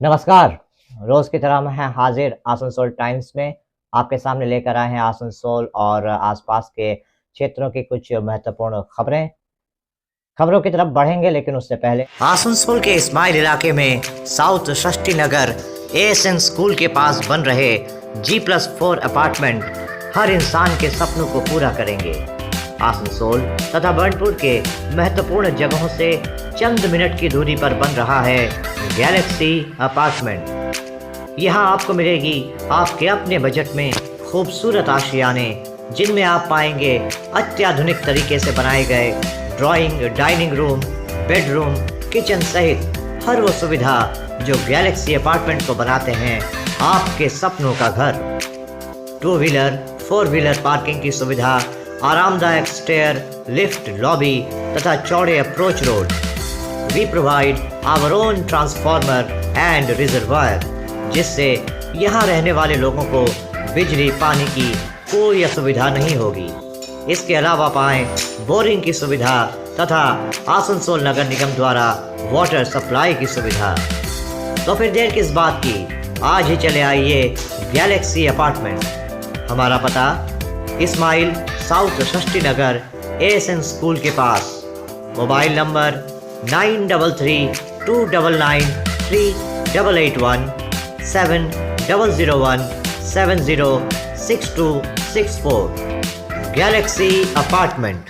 नमस्कार। रोज की तरह मैं हाजिर आसनसोल टाइम्स में आपके सामने लेकर आए हैं आसनसोल और आसपास के क्षेत्रों की कुछ महत्वपूर्ण खबरों की तरफ बढ़ेंगे, लेकिन उससे पहले आसनसोल के इस्माइल इलाके में south Shashthi Nagar ASN school के पास बन रहे G+4 अपार्टमेंट हर इंसान के सपनों को पूरा करेंगे। आसनसोल तथा बर्नपुर के महत्वपूर्ण जगहों से चंद मिनट की दूरी पर बन रहा है गैलेक्सी अपार्टमेंट। यहाँ आपको मिलेगी आपके अपने बजट में खूबसूरत आशियाने, जिनमें आप पाएंगे अत्याधुनिक तरीके से बनाए गए drawing, dining room, bedroom, kitchen सहित हर वो सुविधा जो गैलेक्सी अपार्टमेंट को बनाते हैं आपके सपनों का घर। 2 व्हीलर 4 व्हीलर पार्किंग की सुविधा, आरामदायक स्टेयर, लिफ्ट, लॉबी तथा चौड़े approach road. We provide our own transformer and reservoir, जिससे यहाँ रहने वाले लोगों को बिजली पानी की कोई असुविधा नहीं होगी। इसके अलावा पाएं बोरिंग की सुविधा तथा आसनसोल नगर निगम द्वारा वाटर सप्लाई की सुविधा। तो फिर देर किस बात की, आज ही चले आइए गैलेक्सी अपार्टमेंट। हमारा पता Ismail south Shashthi Nagar ASN school के पास। Mobile number 9332993881 7001706264। Galaxy apartment.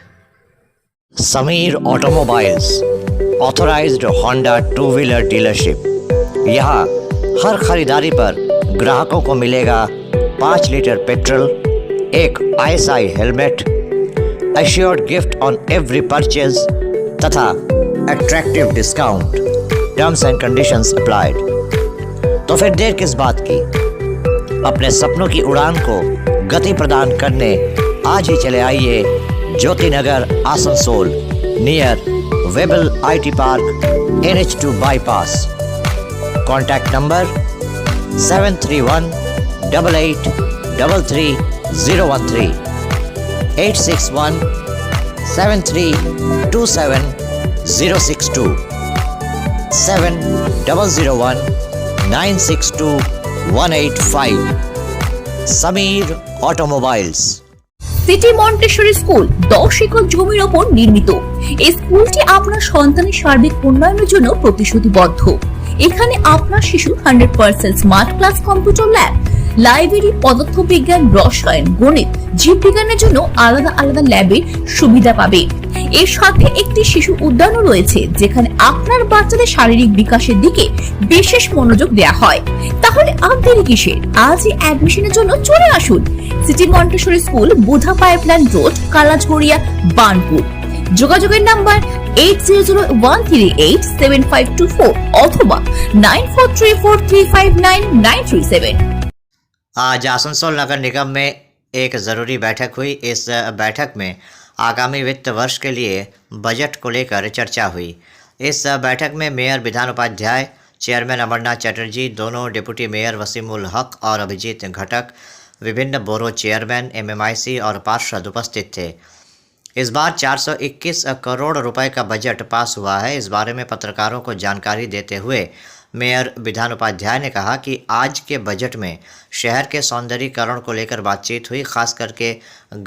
Sameer automobiles authorised Honda 2 wheeler dealership. यहाँ हर खरीदारी पर ग्राहकों को मिलेगा 5 लीटर पेट्रोल, एक ISI helmet, assured gift on every purchase तथा attractive discount। Terms and conditions applied। तो फिर देर किस बात की, अपने सपनों की उड़ान को गति प्रदान करने आज ही चले आइए Jyoti Nagar Asansol, near Webel IT park, NH2 bypass. Contact number 7318833013 86173270062 7001962185। Sameer automobiles. City Montessori school 10 acre জমির ওপর নির্মিত। এই স্কুলটি আপনার সন্তানের সার্বিক উন্নয়নের জন্য প্রতিশ্রুতিবদ্ধ। এখানে আপনার শিশু 100% smart class, computer lab, library, পদার্থবিজ্ঞান, রসায়ন, গণিত, জীববিজ্ঞানের জন্য আলাদা আলাদা ল্যাবের সুবিধা পাবে। এর সাথে একটি শিশু উদ্যানও রয়েছে, যেখানে আপনার বাচ্চাদের শারীরিক বিকাশের দিকে বিশেষ মনোযোগ দেওয়া হয়। তাহলে আর দেরি কিসের? আজই অ্যাডমিশনের জন্য চলে আসুন সিটি মন্টেসরি স্কুল, বুধা পাইপলাইন রোড, কালাঝড়িয়া, বার্নপুর। যোগাযোগের নাম্বার 8001387524 অথবা 9434359937। आज आसनसोल नगर निगम में एक ज़रूरी बैठक हुई। इस बैठक में आगामी वित्त वर्ष के लिए बजट को लेकर चर्चा हुई। इस बैठक में मेयर विधान उपाध्याय, चेयरमैन अमरनाथ चटर्जी, दोनों डिप्टी मेयर वसीमुल हक और अभिजीत घटक, विभिन्न बोरो चेयरमैन, MMIC और पार्षद उपस्थित थे। इस बार 421 करोड़ रुपए का बजट पास हुआ है। इस बारे में पत्रकारों को जानकारी देते हुए मेयर विधान उपाध्याय ने कहा कि आज के बजट में शहर के सौंदर्यीकरण को लेकर बातचीत हुई। खास करके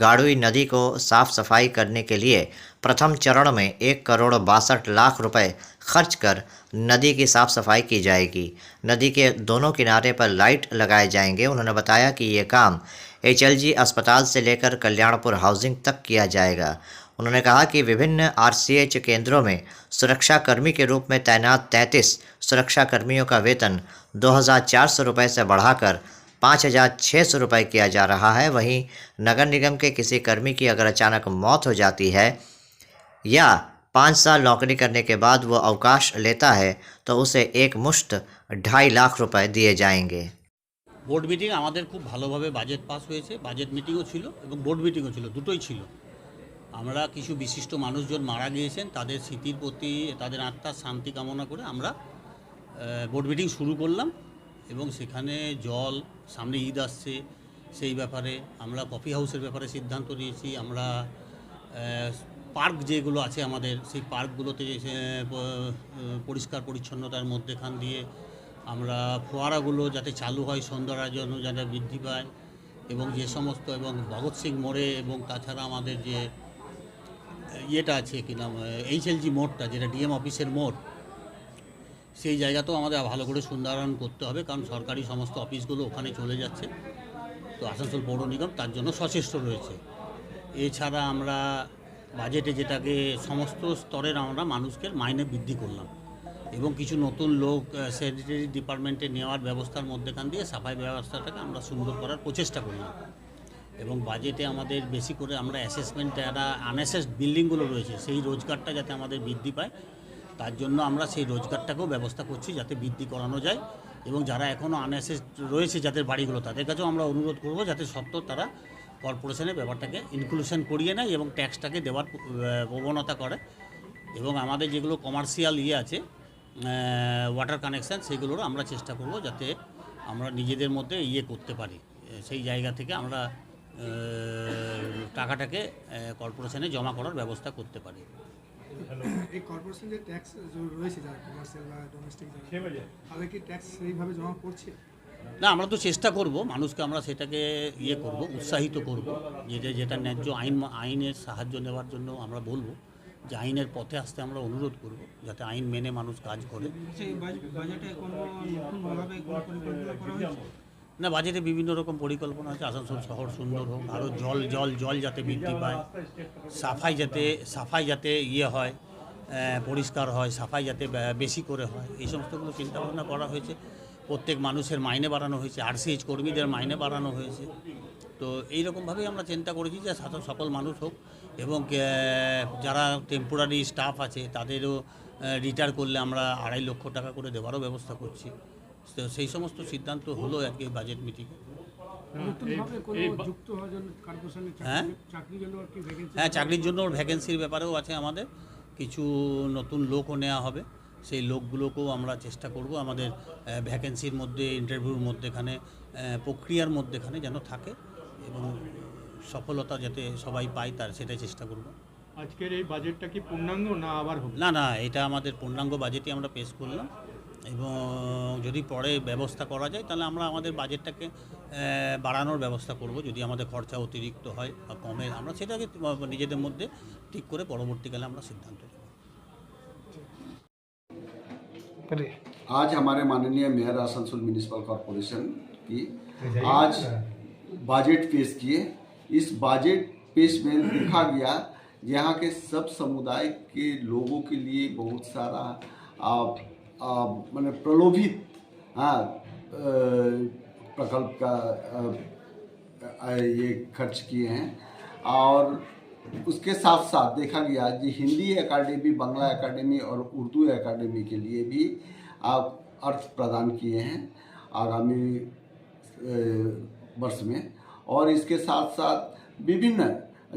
गाड़ुई नदी को साफ सफाई करने के लिए प्रथम चरण में 1,62,00,000 रुपए खर्च कर नदी की साफ सफाई की जाएगी। नदी के दोनों किनारे पर लाइट लगाए जाएंगे। उन्होंने बताया कि ये काम HLG अस्पताल से लेकर कल्याणपुर हाउसिंग तक किया जाएगा। उन्होंने कहा कि विभिन्न RCH केंद्रों में सुरक्षा कर्मी के रूप में तैनात 33 सुरक्षा कर्मियों का वेतन 2,400 रुपये से बढ़ाकर 5,600 रुपये किया जा रहा है। वहीं नगर निगम के किसी कर्मी की अगर अचानक मौत हो जाती है या 5 साल नौकरी करने के बाद वो अवकाश लेता है तो उसे एक मुश्त 2.5 लाख रुपए दिए जाएंगे। বোর্ড মিটিং আমাদের খুব ভালোভাবে বাজেট পাস হয়েছে। বাজেট মিটিংও ছিল এবং বোর্ড মিটিংও ছিল, দুটোই ছিল। আমরা কিছু বিশিষ্ট মানুষজন মারা গিয়েছেন, তাদের স্মৃতির প্রতি, তাদের আত্মার শান্তি কামনা করে আমরা বোর্ড মিটিং শুরু করলাম। এবং সেখানে জল, সামনে ঈদ আসছে, সেই ব্যাপারে আমরা কফি হাউসের ব্যাপারে সিদ্ধান্ত নিয়েছি। আমরা পার্ক যেগুলো আছে আমাদের, সেই পার্কগুলোতে পরিষ্কার পরিচ্ছন্নতার মধ্যেখান দিয়ে আমরা ফোয়ারাগুলো যাতে চালু হয়, সন্ধ্যার জন্য যাতে বৃদ্ধি পায়, এবং যে সমস্ত এবং ভগৎ সিং মোড়ে এবং তাছাড়া আমাদের যে ইয়েটা আছে কি নাম HLG মোড়টা, যেটা ডিএম অফিসের মোড়, সেই জায়গাতেও আমাদের ভালো করে সুন্দরায়ন করতে হবে, কারণ সরকারি সমস্ত অফিসগুলো ওখানে চলে যাচ্ছে। তো আসানসোল পৌর নিগম তার জন্য সচেষ্ট রয়েছে। এছাড়া আমরা বাজেটে যেটাকে সমস্ত স্তরের আমরা মানুষকে মাইনে বৃদ্ধি করলাম, এবং কিছু নতুন লোক স্যানিটারি ডিপার্টমেন্টে নেওয়ার ব্যবস্থার মধ্যেখান দিয়ে সাফাই ব্যবস্থাটাকে আমরা সুন্দর করার প্রচেষ্টা করলাম। এবং বাজেটে আমাদের বেশি করে আমরা অ্যাসেসমেন্ট, যারা আনঅ্যাসেসড বিল্ডিংগুলো রয়েছে সেই রোজগারটা যাতে আমাদের বৃদ্ধি পায়, তার জন্য আমরা সেই রোজগারটাকেও ব্যবস্থা করছি যাতে বৃদ্ধি করানো যায়। এবং যারা এখনও আনঅ্যাসেসড রয়েছে যাদের বাড়িগুলো, তাদের কাছেও আমরা অনুরোধ করব যাতে সত্ত্বেও তারা কর্পোরেশনের ব্যাপারটাকে ইনক্লুশন করিয়ে নেয় এবং ট্যাক্সটাকে দেওয়ার প্রবণতা করে। এবং আমাদের যেগুলো কমার্শিয়াল আছে ওয়াটার কানেকশান, সেগুলোরও আমরা চেষ্টা করব যাতে আমরা নিজেদের মধ্যে করতে পারি, সেই জায়গা থেকে আমরা টাকাটাকে কর্পোরেশনে জমা করার ব্যবস্থা করতে পারি। এই কর্পোরেশন যে ট্যাক্স রয়েছে যারা কমার্শিয়াল বা ডোমেস্টিক, তাদের কি ট্যাক্স সেইভাবে জমা করছে? না, আমরা তো চেষ্টা করব, মানুষকে আমরা সেটাকে করব, উৎসাহিত করব, যেটা ন্যায্য আইনের সাহায্য নেওয়ার জন্য আমরা বলবো যে আইনের পথে আসতে আমরা অনুরোধ করব, যাতে আইন মেনে মানুষ কাজ করে। না, বাজেটে বিভিন্ন রকম পরিকল্পনা আছে। আসানসোল শহর সুন্দর হোক, আরও জল যাতে বৃদ্ধি পায়, সাফাই যাতে হয়, পরিষ্কার হয়, সাফাই যাতে বেশি করে হয়, এই সমস্তগুলো চিন্তাভাবনা করা হয়েছে। প্রত্যেক মানুষের মাইনে বাড়ানো হয়েছে, RCH কর্মীদের মাইনে বাড়ানো হয়েছে। তো এইরকমভাবেই আমরা চিন্তা করেছি যে সকল মানুষ হোক, এবং যারা টেম্পোরারি স্টাফ আছে তাদেরও রিটায়ার করলে আমরা 2.5 লক্ষ টাকা করে দেওয়ারও ব্যবস্থা করছি। তো সেই সমস্ত সিদ্ধান্ত হলো আর কি বাজেট মিটিংয়ে। হ্যাঁ, চাকরির জন্য ভ্যাকেন্সির ব্যাপারেও আছে আমাদের, কিছু নতুন লোকও নেওয়া হবে। সেই লোকগুলোকেও আমরা চেষ্টা করব আমাদের ভ্যাকেন্সির মধ্যে, ইন্টারভিউর মধ্যেখানে, প্রক্রিয়ার মধ্যেখানে যেন থাকে, এবং সফলতা যাতে সবাই পায় সেটাই চেষ্টা করব। আজকের এই বাজেটটা কি পূর্ণাঙ্গ না আবার হবে? না, এটা আমাদের পূর্ণাঙ্গ বাজেটই আমরা পেশ করলাম, এবং যদি পরে ব্যবস্থা করা যায় তাহলে আমরা আমাদের বাজেটটাকে বাড়ানোর ব্যবস্থা করব। যদি আমাদের খরচা অতিরিক্ত হয় বা কমে, আমরা সেটাকে নিজেদের মধ্যে ঠিক করে পরবর্তীকালে আমরা সিদ্ধান্ত নেব। आज हमारे माननीय मेयर आसनसोल म्यूनिसिपल कॉरपोरेशन की आज बजट पेश किए। इस बजट पेश में देखा गया यहाँ के सब समुदाय के लोगों के लिए बहुत सारा मैंने प्रलोभित प्रकल्प का ये खर्च किए हैं। और उसके साथ साथ देखा गया जी हिंदी एकेडमी, बांग्ला एकेडमी और उर्दू एकेडमी के लिए भी अर्थ प्रदान किए हैं आगामी वर्ष में। और इसके साथ साथ विभिन्न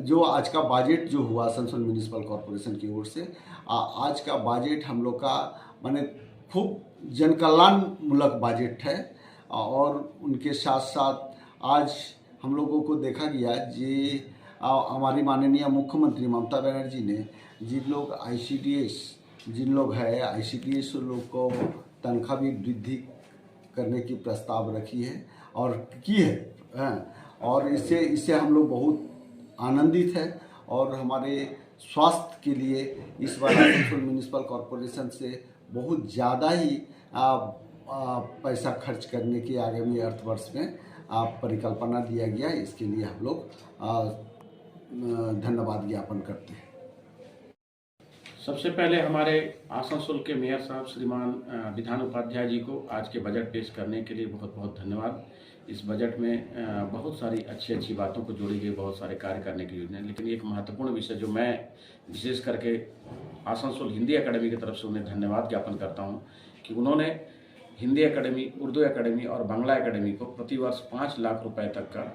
जो आज का बजट जो हुआ आसनसोल म्यूनिसिपल कॉरपोरेशन की ओर से, आज का बजट हम लोग का माने खूब जनकल्याणमूलक बजट है। और उनके साथ साथ आज हम लोगों को देखा गया जी हमारी माननीय मुख्यमंत्री ममता बनर्जी ने जिन लोग ICDS लोग को तनख्वाह भी वृद्धि करने की प्रस्ताव रखी है और की है, और इससे हम लोग बहुत आनंदित है। और हमारे स्वास्थ्य के लिए इस बार आसनसोल म्यूनिसिपल कॉरपोरेशन से बहुत ज़्यादा ही पैसा खर्च करने की आगामी अर्थवर्ष में परिकल्पना दिया गया। इसके लिए हम लोग धन्यवाद ज्ञापन करते हैं। सबसे पहले हमारे आसनसोल के मेयर साहब श्रीमान विधान उपाध्याय जी को आज के बजट पेश करने के लिए बहुत बहुत धन्यवाद। इस बजट में बहुत सारी अच्छी बातों को जोड़ी गई, बहुत सारे कार्य करने की योजना है। लेकिन एक महत्वपूर्ण विषय जो मैं विशेष करके आसनसोल हिंदी एकेडमी की तरफ से उन्हें धन्यवाद ज्ञापन करता हूं कि उन्होंने हिंदी एकेडमी, उर्दू एकेडमी और बांग्ला एकेडमी को प्रतिवर्ष 5 लाख रुपए तक का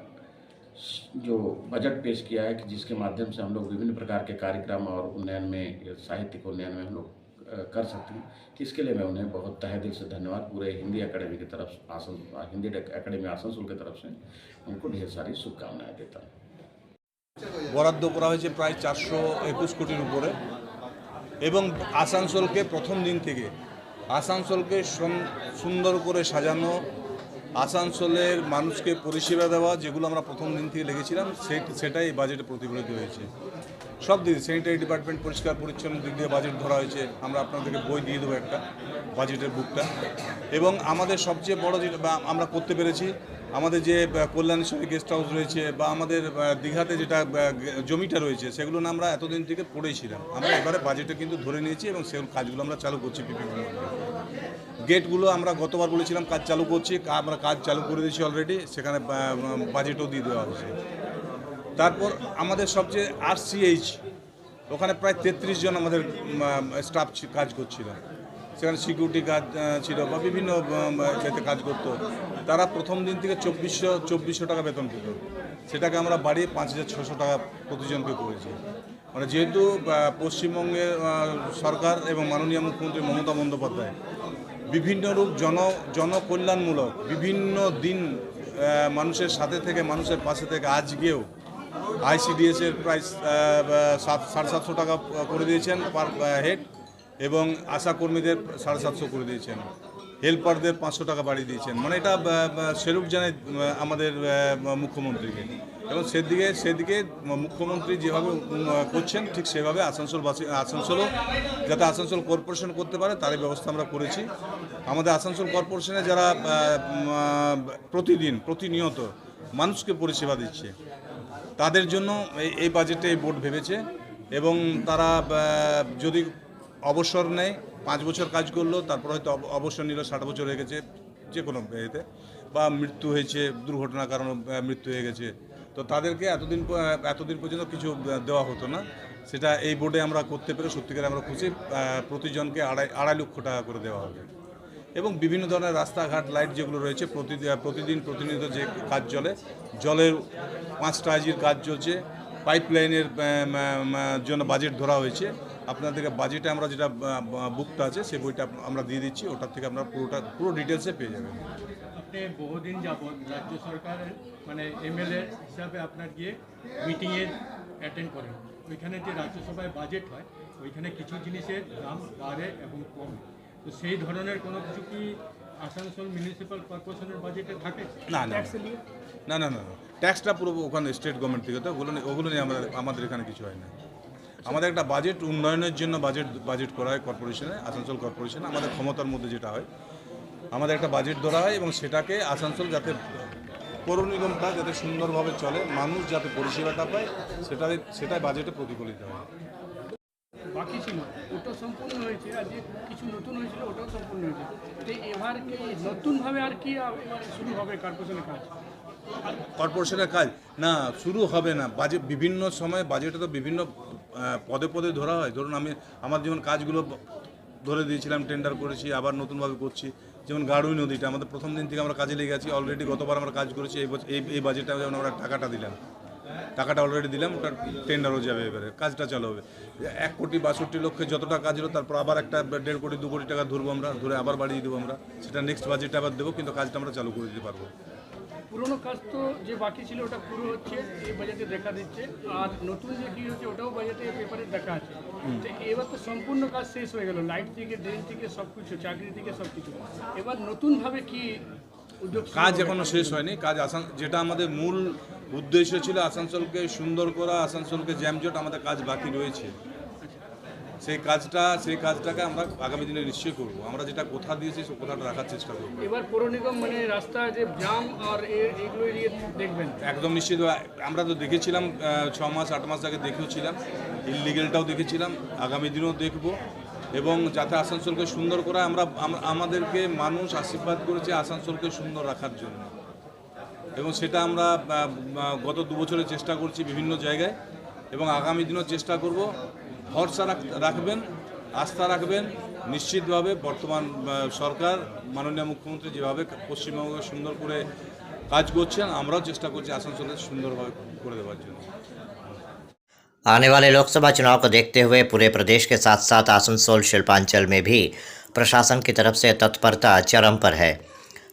जो बजट पेश किया है, कि जिसके माध्यम से हम लोग विभिन्न प्रकार के कार्यक्रम और उन्नयन में, साहित्यिक उन्नयन में हम लोग कर सकते हैं। इसके लिए मैं उन्हें बहुत तहे दिल से धन्यवाद पूरे हिंदी एकेडमी की तरफ, हिंदी एकेडमी आसनसोल की तरफ से उनको ढेर सारी शुभकामनाएं देता हूँ। বরাদ্দ করা হয়েছে প্রায় 421 কোটির উপরে, এবং আসানসোলকে প্রথম দিন থেকে আসানসোলকে সুন্দর করে সাজানো, আসানসোলের মানুষকে পরিষেবা দেওয়া, যেগুলো আমরা প্রথম দিন থেকে লেগেছিলাম সেটাই এই বাজেটে প্রতিফলিত হয়েছে। সব দিক স্যানিটারি ডিপার্টমেন্ট পরিষ্কার পরিচ্ছন্ন দিক দিয়ে বাজেট ধরা হয়েছে। আমরা আপনাদেরকে বই দিয়ে দেবো একটা বাজেটের বুকটা। এবং আমাদের সবচেয়ে বড় যেটা আমরা করতে পেরেছি, আমাদের যে কল্যাণেশ্বরী গেস্ট হাউস রয়েছে বা আমাদের দীঘাতে যেটা জমিটা রয়েছে, সেগুলো না আমরা এতদিন থেকে পড়েছিলাম। আমরা এবারে বাজেটে কিন্তু ধরে নিয়েছি এবং সেগুলো কাজগুলো আমরা চালু করছি। পিপিপি গেটগুলো আমরা গতবার বলেছিলাম কাজ চালু করছি, আমরা কাজ চালু করে দিয়েছি অলরেডি, সেখানে বাজেটও দিয়ে দেওয়া হয়েছে। তারপর আমাদের সবচেয়ে RCH, ওখানে প্রায় 33 জন আমাদের স্টাফ কাজ করছিল। সেখানে সিকিউরিটি কাজ ছিল বা বিভিন্ন যাতে কাজ করতো। তারা প্রথম দিন থেকে 2400 টাকা বেতন পেত, সেটাকে আমরা বাড়িয়ে 5600 টাকা প্রতিজনকে করেছি। মানে যেহেতু পশ্চিমবঙ্গের সরকার এবং মাননীয় মুখ্যমন্ত্রী মমতা বন্দ্যোপাধ্যায় বিভিন্ন রূপ জনকল্যাণমূলক বিভিন্ন দিন মানুষের সাথে থেকে, মানুষের পাশে থেকে, আজকেও ICDS এর প্রাইস 750 টাকা করে দিয়েছেন পার হেড, এবং আশা কর্মীদের 750 করে দিয়েছেন, হেল্পারদের 500 টাকা বাড়িয়ে দিয়েছেন। মানে এটা সেরূপ জানায় আমাদের মুখ্যমন্ত্রীকে, এবং সেদিকে মুখ্যমন্ত্রী যেভাবে করছেন ঠিক সেভাবে আসানসোলও যাতে আসানসোল কর্পোরেশন করতে পারে তারই ব্যবস্থা আমরা করেছি। আমাদের আসানসোল কর্পোরেশনে যারা প্রতিনিয়ত মানুষকে পরিষেবা দিচ্ছে, তাদের জন্য এই বাজেটে এই বোর্ড ভেবেছে। এবং তারা যদি অবসর নেয়, 5 বছর কাজ করলো, তারপর হয়তো অবসর নিল, 60 বছর হয়ে গেছে যে কোনো এতে, বা মৃত্যু হয়েছে, দুর্ঘটনার কারণে মৃত্যু হয়ে গেছে, তো তাদেরকে এতদিন পর্যন্ত কিছু দেওয়া হতো না। সেটা এই বোর্ডে আমরা করতে পেরে সত্যিকারে আমরা খুশি। প্রতিজনকে 2.5 লক্ষ টাকা করে দেওয়া হবে। এবং বিভিন্ন ধরনের রাস্তাঘাট লাইট যেগুলো রয়েছে, প্রতিনিয়ত যে কাজ চলে, জলের 5টা আইজির কাজ চলছে, পাইপলাইনের জন্য বাজেট ধরা হয়েছে। আপনাদেরকে বাজেটে আমরা যেটা বুকটা আছে সেই বইটা আমরা দিয়ে দিচ্ছি, ওটার থেকে আমরা পুরো ডিটেলসে পেয়ে যাবেন। আপনি বহুদিন যাবৎ রাজ্য সরকারের MLA হিসাবে আপনার গিয়ে মিটিংয়ে অ্যাটেন্ড করেন। ওইখানে যে রাজ্যসভায় বাজেট হয়, ওইখানে কিছু জিনিসের দাম বাড়ে এবং কমে, তো সেই ধরনের কোনো কিছু কি আসানসোল মিউনিসিপ্যাল কর্পোরেশনের বাজেটে থাকে? না, ট্যাক্সটা পুরো ওখানে স্টেট গভর্নমেন্ট থেকে, তো ওগুলো নিয়ে আমাদের এখানে কিছু হয় না। আমাদের একটা বাজেট উন্নয়নের জন্য বাজেট করা হয় কর্পোরেশনে, আসানসোল কর্পোরেশনে। আমাদের ক্ষমতার মধ্যে যেটা হয়, আমাদের একটা বাজেট ধরা হয় এবং সেটাকে আসানসোল যাতে পৌর নিগমটা যাতে সুন্দরভাবে চলে, মানুষ যাতে পরিষেবাটা পায়, সেটাই বাজেটে প্রতিফলিত হয়। বাকি ছিল ওটা সম্পূর্ণ হয়েছে, আর যে কিছু নতুন হয়েছিল ওটাও সম্পূর্ণ হয়েছে। তো এবার কি নতুনভাবে আর কি শুরু হবে কর্পোরেশনের কাজ? না, শুরু হবে না। বাজেট বিভিন্ন সময় বাজেটে তো বিভিন্ন পদে ধরা হয়। ধরুন আমার যেমন কাজগুলো ধরে দিয়েছিলাম, টেন্ডার করেছি, আবার নতুনভাবে করছি। যেমন গাড়ুই নদীটা আমাদের প্রথম দিন থেকে আমরা কাজে লেগে আছি। অলরেডি গতবার আমরা কাজ করেছি, এই বাজেটটা যেমন আমরা টাকাটা অলরেডি দিলাম, ওটা টেন্ডারও যাবে, এবারে কাজটা চালু হবে। 1,62,00,000 যতটা কাজ হলো, তারপর আবার একটা 1.5 কোটি 2 কোটি টাকা ধরবো আমরা, ধরে আবার বাড়িয়ে দেবো আমরা। সেটা নেক্সট বাজেটে আবার দেবো, কিন্তু কাজটা আমরা চালু করে দিতে পারবো। পুরোনো কাজ তো যে বাকি ছিল ওটা পুরো হচ্ছে, এই বাজেটে দেখা দিচ্ছে, আর নতুন যে কি হচ্ছে ওটাও বাজেটে পেপারে দেখা আছে। তো এবার তো সম্পূর্ণ কাজ শেষ হয়ে গেল, লাইট থেকে, ড্রেন থেকে সব কিছু, চাকরি থেকে সব কিছু। এবার নতুনভাবে কি উদ্যোগ? কাজ এখনো শেষ হয়নি। কাজ যেটা আমাদের মূল উদ্দেশ্য ছিল, আসানসোলকে সুন্দর করা, আসানসোলকে জ্যামজট, আমাদের কাজ বাকি রয়েছে। সেই কাজটাকে আমরা আগামী দিনে নিশ্চয়ই করবো। আমরা যেটা কথা দিয়েছি সেই কথাটা রাখার চেষ্টা করবো। এবার পৌর নিগম রাস্তা যে জাম আর এগুলো দেখবেন একদম নিশ্চিত। আমরা তো দেখেছিলাম 6 মাস 8 মাস আগে দেখেওছিলাম, ইললিগেলটাও দেখেছিলাম, আগামী দিনেও দেখব। এবং যাতে আসানসোলকে সুন্দর করা, আমাদেরকে মানুষ আশীর্বাদ করেছে আসানসোলকে সুন্দর রাখার জন্য, এবং সেটা আমরা গত 2 বছরে চেষ্টা করছি বিভিন্ন জায়গায়, এবং আগামী দিনেও চেষ্টা করব। ভরসা রাখবেন, আস্থা রাখবেন। নিশ্চিতভাবে বর্তমান সরকার, মাননীয় মুখ্যমন্ত্রী যেভাবে পশ্চিমবঙ্গে সুন্দর করে কাজ করছেন, আমরাও চেষ্টা করছি আসানসোলকে সুন্দরভাবে করে দেওয়ার জন্য। आने वाले लोकसभा चुनाव को देखते हुए पूरे प्रदेश के साथ साथ आसनसोल शिल्पांचल में भी प्रशासन की तरफ से तत्परता चरम पर है।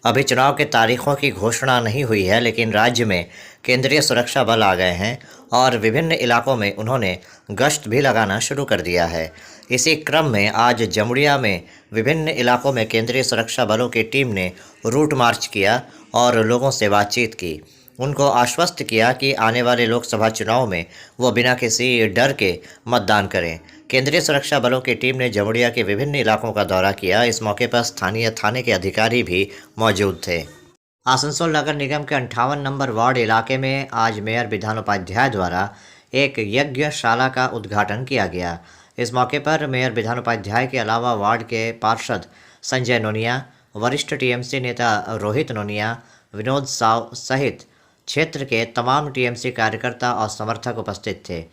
अभी चुनाव के तारीखों की घोषणा नहीं हुई है, लेकिन राज्य में केंद्रीय सुरक्षा बल आ गए हैं और विभिन्न इलाकों में उन्होंने गश्त भी लगाना शुरू कर दिया है। इसी क्रम में आज जमुड़िया में विभिन्न इलाकों में केंद्रीय सुरक्षा बलों की टीम ने रूट मार्च किया और लोगों से बातचीत की। उनको आश्वस्त किया कि आने वाले लोकसभा चुनाव में वो बिना किसी डर के मतदान करें। केंद्रीय सुरक्षा बलों की टीम ने जमुड़िया के विभिन्न इलाकों का दौरा किया। इस मौके पर स्थानीय थाने के अधिकारी भी मौजूद थे। आसनसोल नगर निगम के 58 नंबर वार्ड इलाके में आज मेयर विधान उपाध्याय द्वारा एक यज्ञशाला का उद्घाटन किया गया। इस मौके पर मेयर विधान उपाध्याय के अलावा वार्ड के पार्षद संजय नोनिया, वरिष्ठ टीएमसी नेता रोहित नोनिया, विनोद साव सहित क्षेत्र के तमाम टीएमसी कार्यकर्ता और समर्थक उपस्थित थे।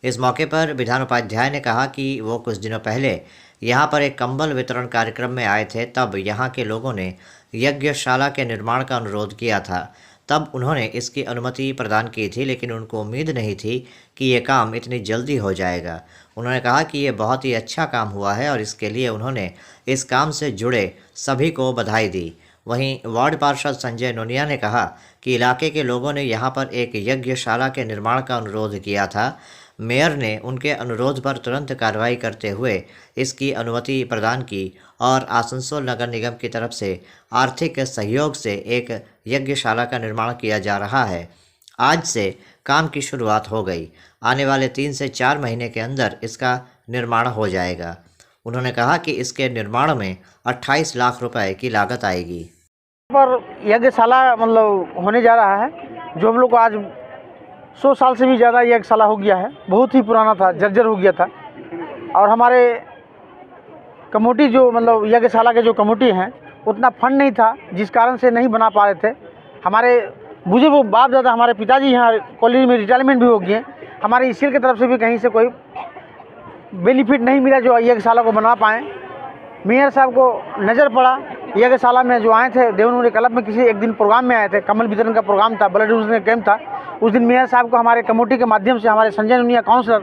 इस मौके पर विधान उपाध्याय ने कहा कि वो कुछ दिनों पहले यहाँ पर एक कंबल वितरण कार्यक्रम में आए थे। तब यहाँ के लोगों ने यज्ञशाला के निर्माण का अनुरोध किया था। तब उन्होंने इसकी अनुमति प्रदान की थी, लेकिन उनको उम्मीद नहीं थी कि ये काम इतनी जल्दी हो जाएगा। उन्होंने कहा कि ये बहुत ही अच्छा काम हुआ है और इसके लिए उन्होंने इस काम से जुड़े सभी को बधाई दी। वहीं वार्ड पार्षद संजय नोनिया ने कहा कि इलाके के लोगों ने यहाँ पर एक यज्ञशाला के निर्माण का अनुरोध किया था। मेयर ने उनके अनुरोध पर तुरंत कार्रवाई करते हुए इसकी अनुमति प्रदान की और आसनसोल नगर निगम की तरफ से आर्थिक सहयोग से एक यज्ञशाला का निर्माण किया जा रहा है। आज से काम की शुरुआत हो गई। आने वाले 3 से 4 महीने के अंदर इसका निर्माण हो जाएगा। उन्होंने कहा कि इसके निर्माण में 28 लाख रुपए की लागत आएगी। पर यज्ञशाला मतलब होने जा रहा है, जो हम लोग को आज 100 साल से भी ज़्यादा यज्ञशाला हो गया है। बहुत ही पुराना था, जर्जर हो गया था। और हमारे कमेटी जो मतलब यज्ञशाला के जो कमेटी हैं, उतना फंड नहीं था, जिस कारण से नहीं बना पा रहे थे। हमारे बुजुर्ग बाप दादा, हमारे पिताजी यहाँ कॉलेज में रिटायरमेंट भी हो गए। हमारे स्कूल की तरफ से भी कहीं से कोई बेनिफिट नहीं मिला जो यज्ञशाला को बना पाएँ। मेयर साहब को नज़र पड़ा, यज्ञशाला में जो आए थे देवनूरी क्लब में किसी एक दिन प्रोग्राम में आए थे, कमल वितरण का प्रोग्राम था, ब्लड डोनेशन कैंप था। उस दिन मेयर साहब को हमारे कमेटी के माध्यम से, हमारे संजय नोनिया काउंसलर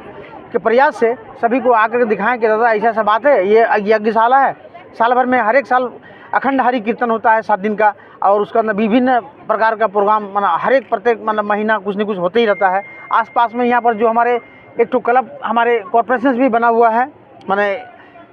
के प्रयास से सभी को आकर के दिखाएं कि दादा ऐसा बात है, ये यज्ञशाला है। साल भर में हर एक साल अखंड हरि कीर्तन होता है 7 दिन का, और उसका विभिन्न प्रकार का प्रोग्राम हर एक प्रत्येक महीना कुछ न कुछ होते ही रहता है। आसपास में यहाँ पर जो हमारे एक तो क्लब हमारे कॉर्पोरेशन भी बना हुआ है,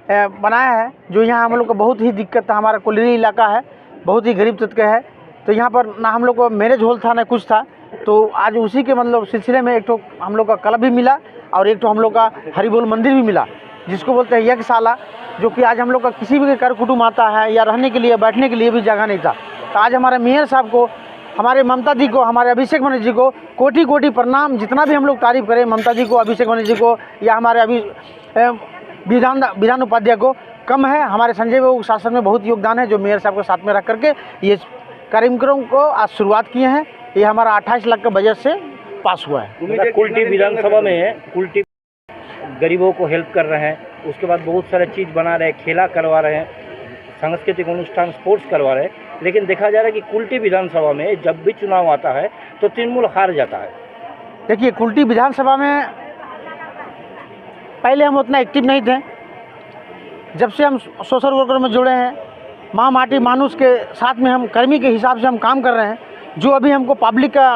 बनाया है, जो यहाँ हम लोग को बहुत ही दिक्कत था। हमारा कॉलोनी इलाका है, बहुत ही गरीब तबके है, तो यहाँ पर ना हम लोग को मैरिज हॉल था ना कुछ था। तो आज उसी के मतलब सिलसिले में एक तो हम लोग का क्लब भी मिला और एक तो हम लोग का हरि बोल मंदिर भी मिला, जिसको बोलते हैं यज्ञशाला, जो कि आज हम लोग का किसी भी कर कुटुंब आता है या रहने के लिए बैठने के लिए भी जगह नहीं था। तो आज हमारे मेयर साहब को, हमारे ममता जी को, हमारे अभिषेक बनर्जी जी को कोटि कोटि प्रणाम। जितना भी हम लोग तारीफ करें ममता जी को, अभिषेक बनर्जी जी को, या हमारे विधान उपाध्याय को कम है। हमारे संजय बाबू शासन में बहुत योगदान है, जो मेयर साहब को साथ में रख करके ये कार्यक्रम को आज शुरुआत किए हैं। ये हमारा 28 लाख का बजट से पास हुआ है। कुल्टी विधानसभा में कुल्टी गरीबों को हेल्प कर रहे हैं, उसके बाद बहुत सारे चीज़ बना रहे हैं, खेला करवा रहे हैं, सांस्कृतिक अनुष्ठान स्पोर्ट्स करवा रहे हैं। लेकिन देखा जा रहा है कि कुल्टी विधानसभा में जब भी चुनाव आता है तो तृणमूल हार जाता है। देखिए, कुल्टी विधानसभा में पहले हम उतना एक्टिव नहीं थे। जब से हम सोशल वर्कर में जुड़े हैं, माँ माटी मानुष के साथ में हम कर्मी के हिसाब से हम काम कर रहे हैं। जो अभी हमको पब्लिक का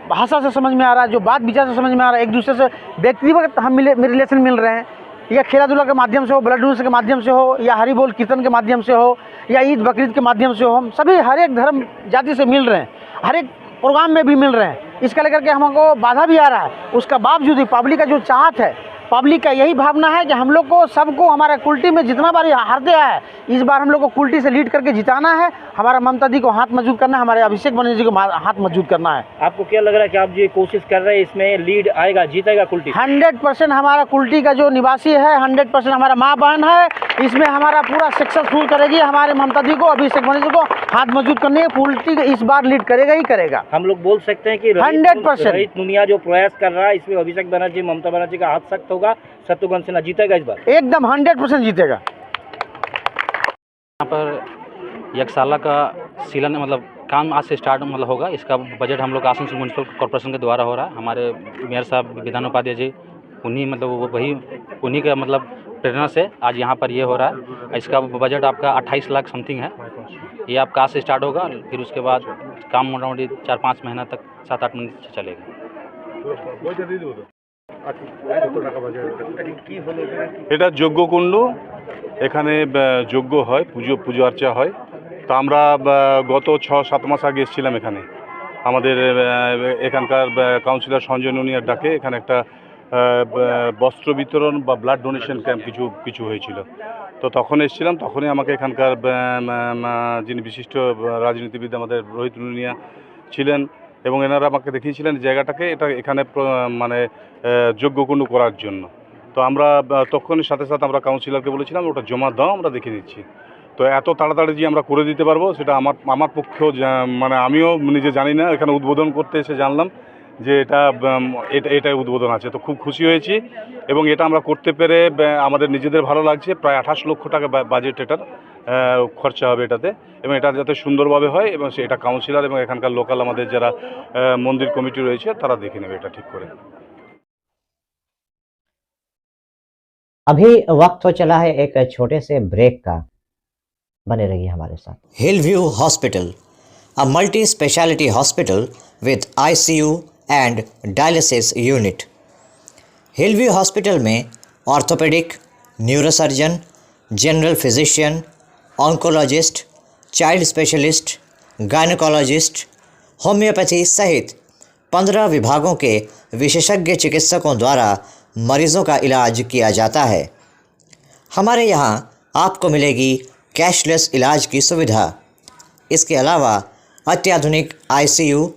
भाषा से समझ में आ रहा है, जो बात विचार से समझ में आ रहा है, एक दूसरे से व्यक्तिगत हम रिलेशन मिल रहे हैं, या खेला धूला के माध्यम से हो, ब्लड डोनेशन के माध्यम से हो, या हरि बोल कीर्तन के माध्यम से हो, या ईद बकरीद के माध्यम से हो, हम सभी हर एक धर्म जाति से मिल रहे हैं, हर एक प्रोग्राम में भी मिल रहे हैं। इसका लेकर के हमको बाधा भी आ रहा है, उसका बावजूद पब्लिक का जो चाहत है, पब्लिक का यही भावना है कि हम लोग को सबको हमारा कुल्टी में जितना बार हारते आया है, इस बार हम लोग को कुल्टी से लीड करके जिताना है। हमारा ममता जी को हाथ मजबूत करना है, हमारे अभिषेक बनर्जी जी को हाथ मजबूत करना है। आपको क्या लग रहा है कि आप जो कोशिश कर रहे हैं इसमें लीड आएगा, जीतेगा कुल्टी? 100% हमारा कुल्टी का जो निवासी है, 100% हमारा माँ बहन है, इसमें हमारा पूरा सक्सेसफुल करेगी। हमारे ममता जी को, अभिषेक बनर्जी को हाथ मजबूत करने की कुल्टी इस बार लीड करेगा ही करेगा। हम लोग बोल सकते हैं कि 100% रोहित नोनिया जो प्रयास कर रहा है, इसमें अभिषेक बनर्जी, ममता बनर्जी का हाथ सख्त होगा, शत्रुघ्न सिन्हा जीतेगा इस बार? एकदम 100% जीतेगा। यहाँ पर यज्ञशाला का शिलान्यास मतलब काम आज से स्टार्ट होगा। इसका बजट हम लोग आसनसोल म्यूनसिपल कॉर्पोरेशन के द्वारा हो रहा है। हमारे मेयर साहब विधान उपाध्याय जी, उन्हीं का प्रेरणा से आज यहाँ पर ये हो रहा है। इसका बजट आपका 28 लाख समथिंग है। ये आपका आज से स्टार्ट होगा, फिर उसके बाद काम मोटामोटी 4-5 महीना तक 7-8 महीने चलेगा। এটা যজ্ঞকুণ্ড, এখানে যজ্ঞ হয়, পুজো আর্চা হয়। তো আমরা গত 6-7 মাস আগে এসেছিলাম এখানে, আমাদের এখানকার কাউন্সিলর সঞ্জয় নুনিয়ার ডাকে এখানে একটা বস্ত্র বিতরণ বা ব্লাড ডোনেশন ক্যাম্প কিছু হয়েছিল। তো তখন এসেছিলাম, তখনই আমাকে এখানকার যিনি বিশিষ্ট রাজনীতিবিদ আমাদের রোহিত নুনিয়া ছিলেন এবং এনারা আমাকে দেখিয়েছিলেন জায়গাটাকে, এখানে মানে যজ্ঞকুণ্ড করার জন্য। তো আমরা তখনই সাথে আমরা কাউন্সিলরকে বলেছিলাম ওটা জমা দাও, আমরা দেখে নিচ্ছি। তো এত তাড়াতাড়ি যে আমরা করে দিতে পারবো সেটা আমার পক্ষেও মানে আমিও নিজে জানি না। এখানে উদ্বোধন করতে এসে জানলাম যে এটা উদ্বোধন আছে, তো খুব খুশি হয়েছি এবং এটা আমরা করতে পেরে আমাদের নিজেদের ভালো লাগছে। প্রায় 28 লক্ষ টাকা বাজেট এটার খরচা হবে এটাতে, এবং এটা যাতে সুন্দরভাবে হয় এবং এটা কাউন্সিলর এবং এখানকার লোকাল আমাদের যারা মন্দির কমিটি রয়েছে তারা দেখে নেবে এটা ঠিক করে। अभी वक्त हो चला है एक छोटे से ब्रेक का, बने रहिए हमारे साथ। Hillview hospital, a multi speciality hospital with ICU and dialysis unit. Hillview hospital में orthopaedic, neurosurgeon, general physician, oncologist, child specialist, gynaecologist, homeopathy सहित 15 विभागों के विशेषज्ञ चिकित्सकों द्वारा मरीज़ों का इलाज किया जाता है। हमारे यहाँ आपको मिलेगी कैशलेस इलाज की सुविधा। इसके अलावा अत्याधुनिक ICU,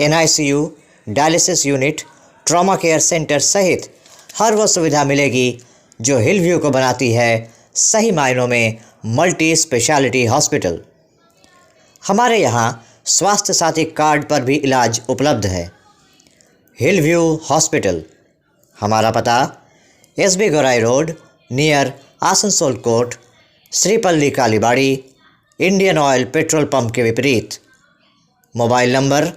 NICU, dialysis unit, trauma care centre सहित हर वो सुविधा मिलेगी जो हिलव्यू को बनाती है सही मायनों में मल्टी स्पेशलिटी हॉस्पिटल। हमारे यहाँ स्वास्थ्य साथी कार्ड पर भी इलाज उपलब्ध है। हिलव्यू हॉस्पिटल, हमारा पता SB Gourai road near Asansol court, Sripally Kalibari, Indian Oil petrol pump के विपरीत। Mobile number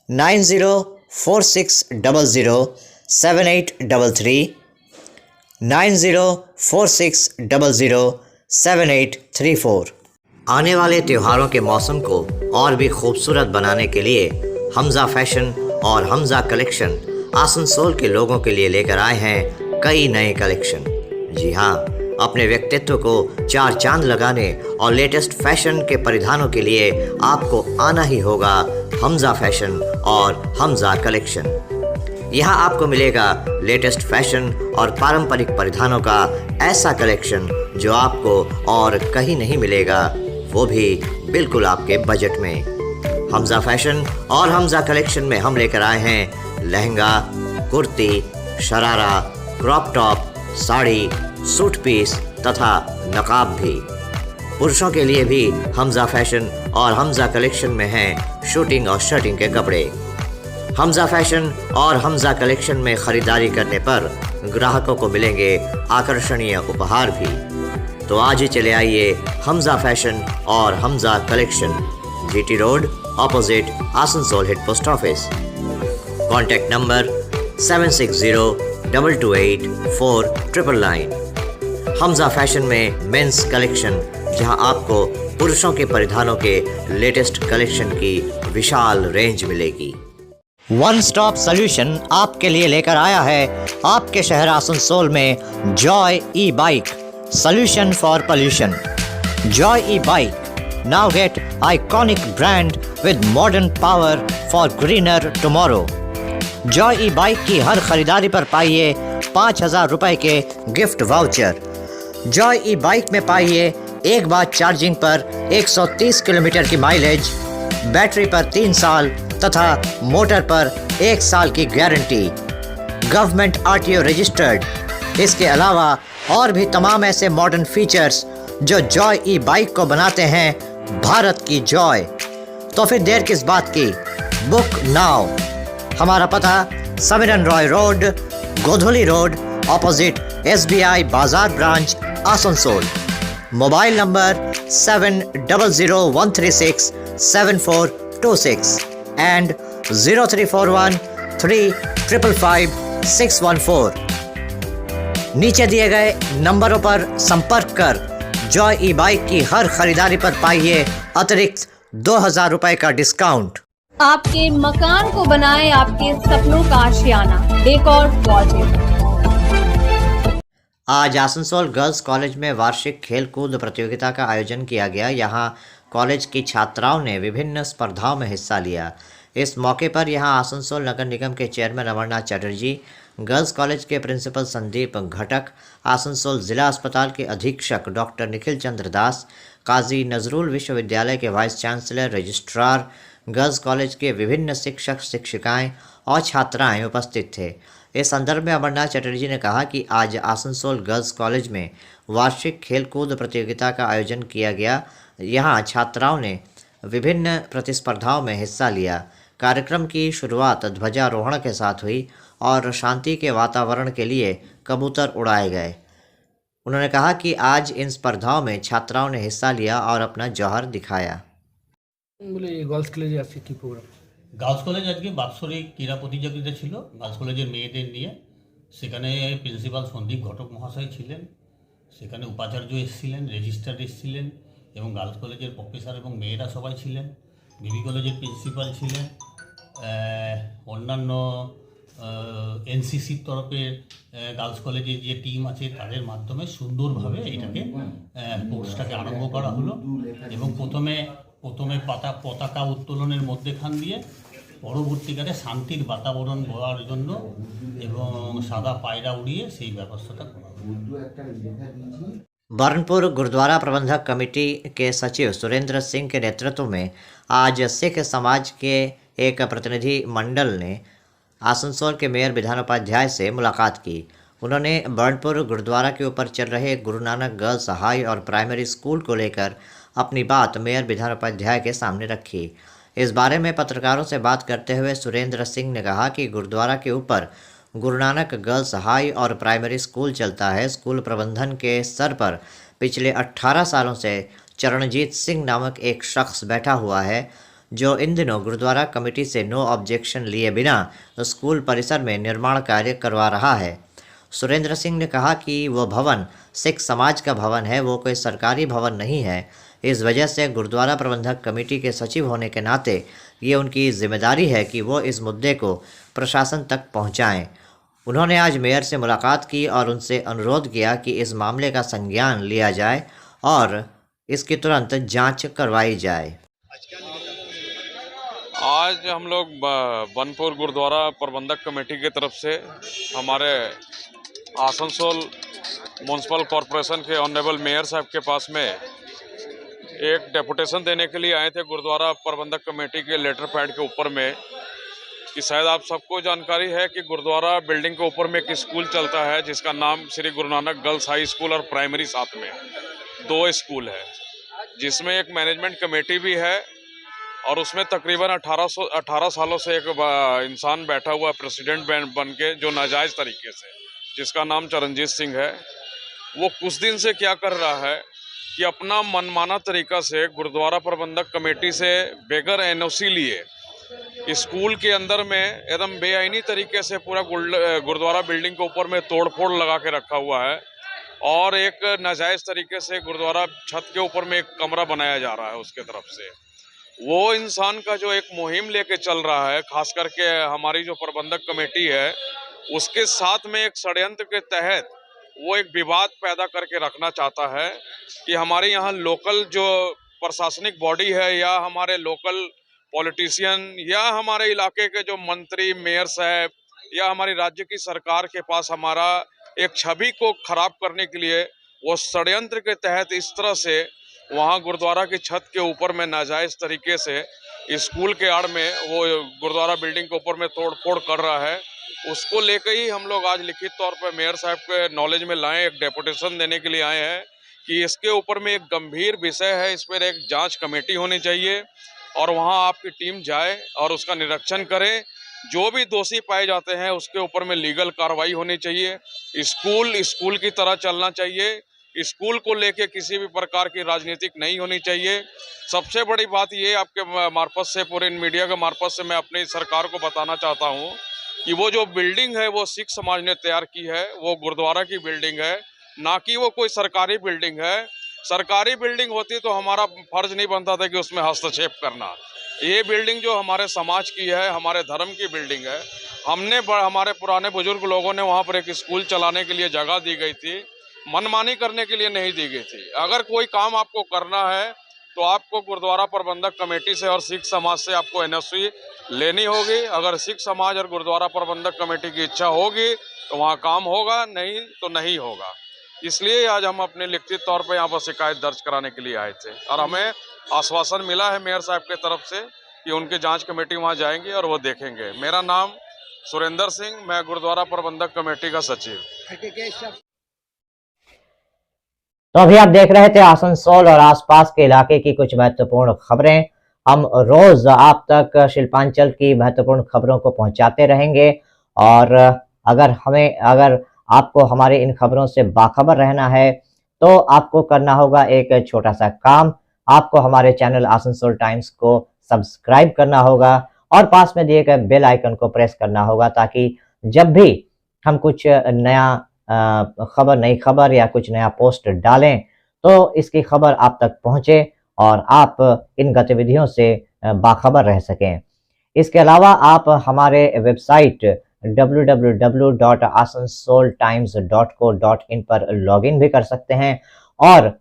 9046007833, 9046007834। आने वाले त्योहारों के मौसम को और भी खूबसूरत बनाने के लिए हमजा फैशन और हमजा कलेक्शन आसनसोल के लोगों के लिए लेकर आए हैं कई नए कलेक्शन। जी हाँ, अपने व्यक्तित्व को 4 चांद लगाने और लेटेस्ट फैशन के परिधानों के लिए आपको आना ही होगा हमजा फैशन और हमजा कलेक्शन। यहाँ आपको मिलेगा लेटेस्ट फैशन और पारंपरिक परिधानों का ऐसा कलेक्शन जो आपको और कहीं नहीं मिलेगा, वो भी बिल्कुल आपके बजट में। हमजा फैशन और हमजा कलेक्शन में हम लेकर आए हैं lehenga, kurti, sharara, crop top, sari, suit piece तथा नकाब भी। पुरुषों के लिए भी हमजा फैशन और हमजा कलेक्शन में हैं शूटिंग और शर्टिंग के कपड़े। हमजा फैशन और हमजा कलेक्शन में ख़रीदारी करने पर ग्राहकों को मिलेंगे आकर्षणीय उपहार भी। तो आज ही चले आइए हमजा फैशन और Hamza collection, GT road opposite Asansol head post office. Contact number 7602284999। Hamza fashion में मेंस कलेक्शन, जहां आपको पुरुषों के परिधानों के लेटेस्ट कलेक्शन की विशाल रेंज मिलेगी। वन स्टॉप सॉल्यूशन आपके लिए लेकर आया है आपके शहर आसनसोल में Joy e bike, solution for pollution. Joy e bike now get iconic brand with modern power for greener tomorrow। Joy e bike की हर खरीदारी पर पाइए 5000 रुपए के गिफ्ट वाउचर। जॉय ई-बाइक में पाइए एक बार चार्जिंग पर 130 किलोमीटर की माइलेज, बैटरी पर 3 साल तथा मोटर पर 1 साल की गारंटी, गवर्नमेंट RTO रजिस्टर्ड। इसके अलावा और भी तमाम ऐसे मॉडर्न फीचर्स जो जॉय ई-बाइक को बनाते हैं भारत की जॉय। तो फिर देर किस बात की, बुक नाउ। हमारा पता Samiran Roy road, गोधुली road opposite SBI बाजार branch Asansol. Mobile number 7001367426 and 0341355614। नीचे दिए गए नंबरों पर संपर्क कर जॉय ई-बाइक की हर खरीदारी पर पाइए अतिरिक्त 2000 रुपए का डिस्काउंट। आपके मकान को बनाए आपके सपनों का आशियाना। Decor wallpaper. आज आसनसोल गर्ल्स कॉलेज में वार्षिक खेलकूद प्रतियोगिता का आयोजन किया गया। यहां कॉलेज की छात्राओं ने विभिन्न स्पर्धाओं में हिस्सा लिया। इस मौके पर यहां आसनसोल नगर निगम के chairman Amarnath Chatterjee, girls college के प्रिंसिपल संदीप घटक, आसनसोल जिला अस्पताल के अधीक्षक डॉक्टर निखिल चंद्र दास, काजी नजरुल विश्वविद्यालय के vice chancellor, registrar, girls college के विभिन्न शिक्षक शिक्षिकाएं और छात्राएं उपस्थित थे। इस संदर्भ में अमरनाथ चटर्जी ने कहा कि आज आसनसोल गर्ल्स कॉलेज में वार्षिक खेलकूद प्रतियोगिता का आयोजन किया गया। यहां छात्राओं ने विभिन्न प्रतिस्पर्धाओं में हिस्सा लिया। कार्यक्रम की शुरुआत ध्वजारोहण के साथ हुई और शांति के वातावरण के लिए कबूतर उड़ाए गए। उन्होंने कहा कि आज इन स्पर्धाओं में छात्राओं ने हिस्सा लिया और अपना जौहर दिखाया। গার্লস কলেজে আজকে কি প্রোগ্রাম? গার্লস কলেজ আজকে বাৎসরিক ক্রীড়া প্রতিযোগিতা ছিল গার্লস কলেজের মেয়েদের নিয়ে। সেখানে প্রিন্সিপাল সন্দীপ ঘটক মহাশয় ছিলেন, সেখানে উপাচার্য এসেছিলেন, রেজিস্ট্রার এসেছিলেন এবং গার্লস কলেজের প্রফেসর এবং মেয়েরা সবাই ছিলেন। বিবি কলেজের প্রিন্সিপাল ছিলেন, অন্যান্য এনসিসির তরফের গার্লস কলেজের যে টিম আছে তাদের মাধ্যমে সুন্দরভাবে এটাকে কোর্সটাকে আরম্ভ করা হলো এবং প্রথমে পতাকা উত্তোলনের মধ্যেখান দিয়ে পরবর্তীকালে শান্তির বাতাবরণ গড়ার জন্য এবং সাদা পায়রা উড়িয়ে সেই ব্যবস্থাটা করা হলো। बरनपुर गुरुद्वारा प्रबंधक कमेटी के सचिव सुरेंद्र सिंह के नेतृत्व में आज सिख समाज के एक प्रतिनिधि मंडल ने आसनसोल के मेयर विधानोपाध्याय से मुलाकात की। उन्होंने बरनपुर गुरुद्वारा के ऊपर चल रहे गुरु नानक गर्ल्स हाई और प्राइमरी स्कूल को लेकर अपनी बात मेयर विधानोपाध्याय के सामने रखी। इस बारे में पत्रकारों से बात करते हुए सुरेंद्र सिंह ने कहा कि गुरुद्वारा के ऊपर गुरु नानक गर्ल्स हाई और प्राइमरी स्कूल चलता है। स्कूल प्रबंधन के स्तर पर पिछले 18 सालों से चरणजीत सिंह नामक एक शख्स बैठा हुआ है जो इन दिनों गुरुद्वारा कमेटी से नो ऑब्जेक्शन लिए बिना स्कूल परिसर में निर्माण कार्य करवा रहा है। सुरेंद्र सिंह ने कहा कि वो भवन सिख समाज का भवन है, वो कोई सरकारी भवन नहीं है। इस वजह से गुरुद्वारा प्रबंधक कमेटी के सचिव होने के नाते ये उनकी जिम्मेदारी है कि वो इस मुद्दे को प्रशासन तक पहुंचाएं। उन्होंने आज मेयर से मुलाकात की और उनसे अनुरोध किया कि इस मामले का संज्ञान लिया जाए और इसकी तुरंत जांच करवाई जाए। आज हम लोग बनपुर गुरुद्वारा प्रबंधक कमेटी की तरफ से हमारे आसनसोल म्यूनसिपल कॉरपोरेशन के ऑनरेबल मेयर साहब के पास में एक डेपुटेशन देने के लिए आए थे गुरुद्वारा प्रबंधक कमेटी के लेटर पैड के ऊपर में कि शायद आप सबको जानकारी है कि गुरुद्वारा बिल्डिंग के ऊपर में एक स्कूल चलता है जिसका नाम Shri Guru Nanak girls high school और प्राइमरी साथ में 2 स्कूल है, जिसमें एक मैनेजमेंट कमेटी भी है और उसमें तकरीबन 18 सालों से एक इंसान बैठा हुआ प्रेसिडेंट बन के जो नाजायज़ तरीके से, जिसका नाम चरणजीत सिंह है। वो कुछ दिन से क्या कर रहा है कि अपना मनमाना तरीका से गुरुद्वारा प्रबंधक कमेटी से बगैर एनओसी लिए स्कूल के अंदर में एकदम बेआईनी तरीके से पूरा गुरुद्वारा बिल्डिंग के ऊपर में तोड़फोड़ लगा के रखा हुआ है और एक नाजायज़ तरीके से गुरुद्वारा छत के ऊपर में एक कमरा बनाया जा रहा है उसके तरफ से। वो इंसान का जो एक मुहिम लेके चल रहा है, खास करके हमारी जो प्रबंधक कमेटी है उसके साथ में एक षड्यंत्र के तहत वो एक विवाद पैदा करके रखना चाहता है कि हमारे यहाँ लोकल जो प्रशासनिक बॉडी है या हमारे लोकल पॉलिटिशियन या हमारे इलाके के जो मंत्री, मेयर साहब या हमारी राज्य की सरकार के पास हमारा एक छवि को खराब करने के लिए वो षड्यंत्र के तहत इस तरह से वहाँ गुरुद्वारा की छत के ऊपर में नाजायज़ तरीके से स्कूल के आड़ में वो गुरुद्वारा बिल्डिंग के ऊपर में तोड़फोड़ कर रहा है। उसको लेकर ही हम लोग आज लिखित तौर पर मेयर साहब के नॉलेज में लाए, एक डेपुटेशन देने के लिए आए हैं कि इसके ऊपर में एक गंभीर विषय है, इस पर एक जांच कमेटी होनी चाहिए और वहां आपकी टीम जाए और उसका निरीक्षण करे। जो भी दोषी पाए जाते हैं उसके ऊपर में लीगल कार्रवाई होनी चाहिए। स्कूल की तरह चलना चाहिए। स्कूल को लेके किसी भी प्रकार की राजनीतिक नहीं होनी चाहिए। सबसे बड़ी बात ये आपके मार्फत से, पूरे मीडिया के मार्फत से मैं अपनी सरकार को बताना चाहता हूँ कि वो जो बिल्डिंग है वो सिख समाज ने तैयार की है, वो गुरुद्वारा की बिल्डिंग है, ना कि वो कोई सरकारी बिल्डिंग है। सरकारी बिल्डिंग होती तो हमारा फर्ज नहीं बनता था कि उसमें हस्तक्षेप करना। ये बिल्डिंग जो हमारे समाज की है, हमारे धर्म की बिल्डिंग है। हमारे पुराने बुजुर्ग लोगों ने वहाँ पर एक स्कूल चलाने के लिए जगह दी गई थी, मनमानी करने के लिए नहीं दी गई थी। अगर कोई काम आपको करना है तो आपको गुरुद्वारा प्रबंधक कमेटी से और सिख समाज से आपको NOC लेनी होगी। अगर सिख समाज और गुरुद्वारा प्रबंधक कमेटी की इच्छा होगी तो वहाँ काम होगा, नहीं तो नहीं होगा। इसलिए आज हम अपने लिखित तौर पर यहाँ पर शिकायत दर्ज कराने के लिए आए थे और हमें आश्वासन मिला है मेयर साहब के तरफ से कि उनकी जांच कमेटी वहाँ जाएंगे और वो देखेंगे। मेरा नाम सुरेंद्र सिंह, मैं गुरुद्वारा प्रबंधक कमेटी का सचिव। तो अभी आप देख रहे थे आसनसोल और आसपास के इलाके की कुछ महत्वपूर्ण खबरें। हम रोज आप तक शिल्पांचल की महत्वपूर्ण खबरों को पहुंचाते रहेंगे और अगर आपको हमारे इन खबरों से बाखबर रहना है तो आपको करना होगा एक छोटा सा काम। आपको हमारे चैनल आसनसोल टाइम्स को सब्सक्राइब करना होगा और पास में दिए गए बेल आइकन को प्रेस करना होगा ताकि जब भी हम कुछ नया नई खबर या कुछ नया पोस्ट डालें तो इसकी खबर आप तक पहुंचे और आप इन गतिविधियों से बाखबर रह सकें। इसके अलावा आप हमारे वेबसाइट www.asansoltimes.co.in पर लॉगिन भी कर सकते हैं और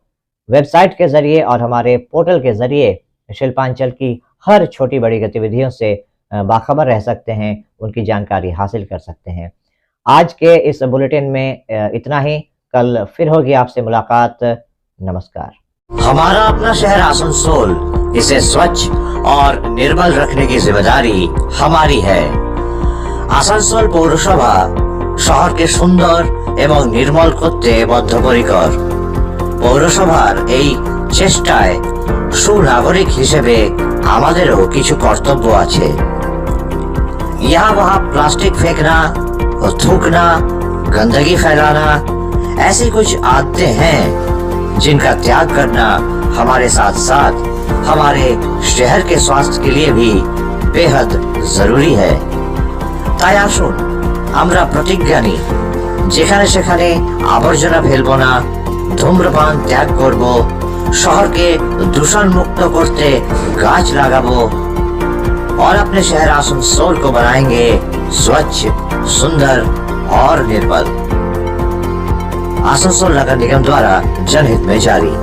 वेबसाइट के जरिए और हमारे पोर्टल के जरिए शिल्पांचल की हर छोटी बड़ी गतिविधियों से बाखबर रह सकते हैं, उनकी जानकारी हासिल कर सकते हैं। आज के इस बुलेटिन में इतना ही। कल फिर होगी आपसे मुलाकात। नमस्कार। हमारा अपना शहर आसनसोल, इसे स्वच्छ और निर्मल रखने की जिम्मेदारी हमारी है। आसनसोल পৌরসভা শহরকে সুন্দর এবং নির্মল করতে বদ্ধপরিকর। পৌরসভার এই চেষ্টায় সুনাগরিক হিসেবে আমাদেরও কিছু কর্তব্য আছে। यहाँ वहाँ प्लास्टिक फेंकना, थूकना, गंदगी फैलाना, ऐसी कुछ आदतें हैं जिनका त्याग करना हमारे साथ साथ हमारे शहर के स्वास्थ्य के लिए भी बेहद जरूरी है। তাই আসুন আমরা প্রতিজ্ঞা নিই, যেখানে সেখানে আবর্জনা ফেলবো না, ধূম্রপান ত্যাগ করব, শহরকে দূষণ মুক্ত করতে গাছ লাগাবো और अपने शहर आसनसोल को बनाएंगे स्वच्छ, सुंदर और निर्मल। आसनसोल नगर निगम द्वारा जनहित में जारी।